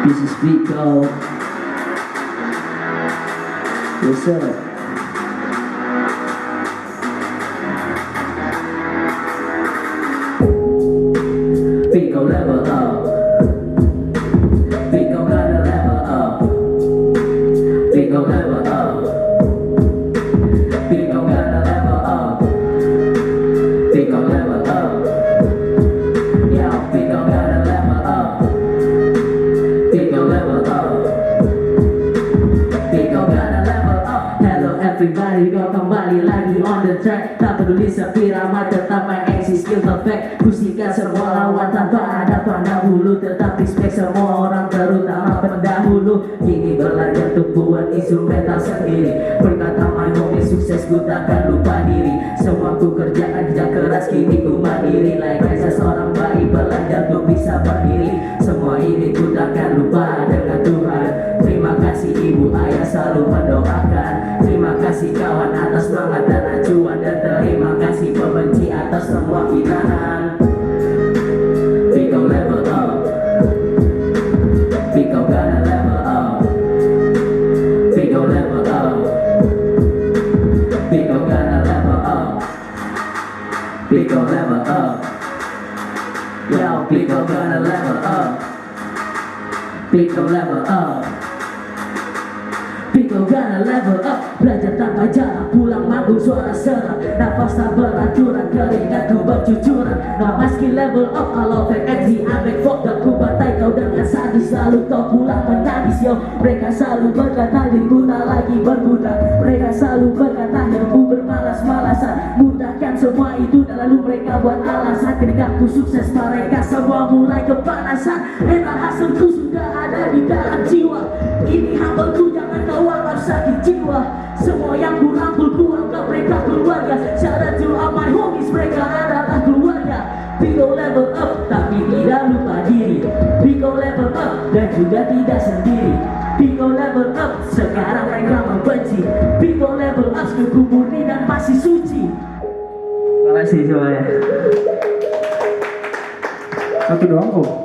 This is Pico. What's up? Pico level up. Pico gotta level up. Pico level up. Pico gotta level up. Pico level up. Yo, Pico gotta level up. Pico level up. Pico gotta level up. Hello everybody, kau kembali lagi on the track. Tak peduli sepi ramai, tetap main eksis skill perfect. Kusikat semua lawan tanpa ada pandang bulu, tetap respect semua orang terutama pendahulu. Kini belajar untuk buat instrumental sendiri. Berkata my homie sukses ku takkan lupa diri. Semua ku kerjakan kerja keras, kini ku mandiri. Layaknya seorang bayi belajar untuk bisa berdiri. Semua ini ku takkan lupa dengan Tuhan. Terima kasih ibu ayah selalu mendoakan. Terima kasih kawan atas semangat dan acuan. Dan terima kasih pembenci atas semua hinaan. Pico level up. Pico gotta level up. Pico level up. Pico gotta level up. Pico level up. Yo, Pico gotta level up. Pico level up. Pico gotta level up. Belajar tanpa jarak, pulang manggung suara serak. Nafas tak beraturan, keringatku bercucuran. Nama skill level up, kalau fake MC ambek fuck. Dan ku bantai kau dengan sadis, selalu kau pulang menangis. Yo, mereka selalu berkata diriku tak lagi berguna. Mereka selalu berkata hidupku bermalas-malasan. Mudahkan semua itu dan lalu mereka buat alasan. Ketika ku sukses mereka semua mulai kepanasan. Mental hasilku sudah ada di dalam jiwa. Ini humble-ku, jangan kau anggap sakit jiwa. Semua yang ku rangkul ku anggap mereka keluarga. Shout out to all my homies, mereka adalah keluarga. Pico level up, tapi tidak lupa diri. Pico level up, dan juga tidak sendiri. Pico level up, sekarang mereka membenci. Pico level up, ku murni dan masih suci. Terima kasih semuanya. Satu doang kok.